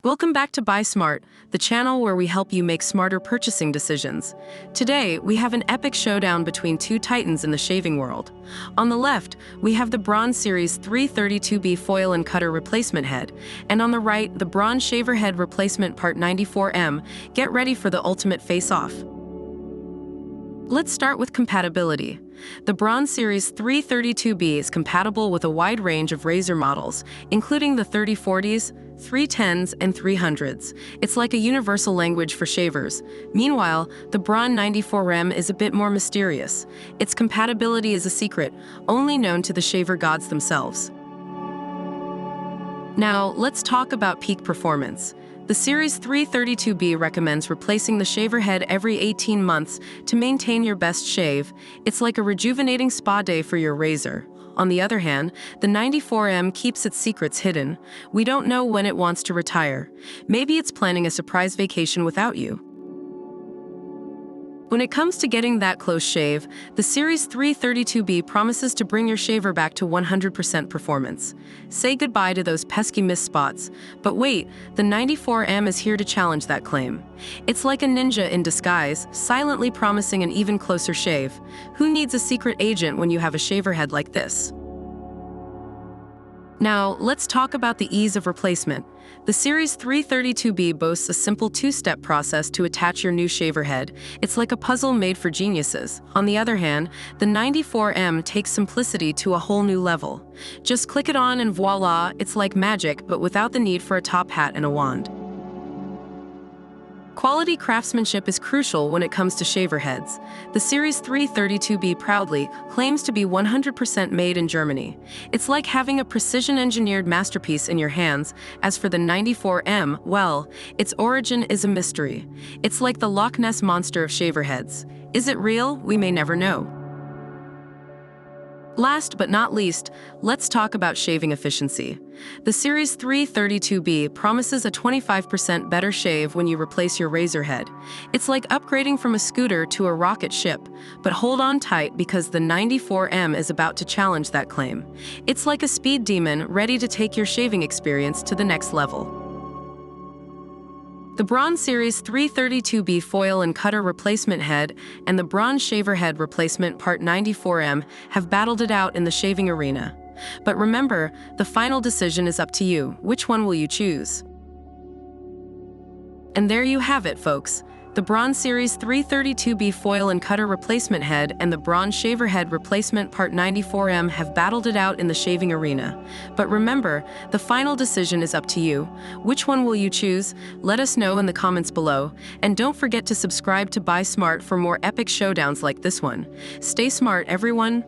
Welcome back to Buy Smart, the channel where we help you make smarter purchasing decisions. Today, we have an epic showdown between two titans in the shaving world. On the left, we have the Braun Series 332B Foil and Cutter Replacement Head, and on the right, the Braun Shaver Head Replacement Part 94M. Get ready for the ultimate face-off. Let's start with compatibility. The Braun Series 332B is compatible with a wide range of razor models, including the 3040s, 310s, and 300s. It's like a universal language for shavers. Meanwhile, the Braun 94M is a bit more mysterious. Its compatibility is a secret, only known to the shaver gods themselves. Now, let's talk about peak performance. The Series 332B recommends replacing the shaver head every 18 months to maintain your best shave. It's like a rejuvenating spa day for your razor. On the other hand, the 94M keeps its secrets hidden. We don't know when it wants to retire. Maybe it's planning a surprise vacation without you. When it comes to getting that close shave, the Series 332B promises to bring your shaver back to 100% performance. Say goodbye to those pesky missed spots. But wait, the 94M is here to challenge that claim. It's like a ninja in disguise, silently promising an even closer shave. Who needs a secret agent when you have a shaver head like this? Now, let's talk about the ease of replacement. The Series 332B boasts a simple two-step process to attach your new shaver head. It's like a puzzle made for geniuses. On the other hand, the 94M takes simplicity to a whole new level. Just click it on and voila, it's like magic, but without the need for a top hat and a wand. Quality craftsmanship is crucial when it comes to shaver heads. The Series 332B proudly claims to be 100% made in Germany. It's like having a precision-engineered masterpiece in your hands. As for the 94M, well, its origin is a mystery. It's like the Loch Ness monster of shaver heads. Is it real? We may never know. Last but not least, let's talk about shaving efficiency. The Series 332B promises a 25% better shave when you replace your razor head. It's like upgrading from a scooter to a rocket ship, but hold on tight because the 94M is about to challenge that claim. It's like a speed demon ready to take your shaving experience to the next level. The Braun Series 332B Foil and Cutter Replacement Head and the Braun Shaver Head Replacement Part 94M have battled it out in the shaving arena. But remember, the final decision is up to you. Which one will you choose? And there you have it, folks. The Braun Series 332B Foil and Cutter Replacement Head and the Braun Shaver Head Replacement Part 94M have battled it out in the shaving arena. But remember, the final decision is up to you. Which one will you choose? Let us know in the comments below. And don't forget to subscribe to Buy Smart for more epic showdowns like this one. Stay smart, everyone.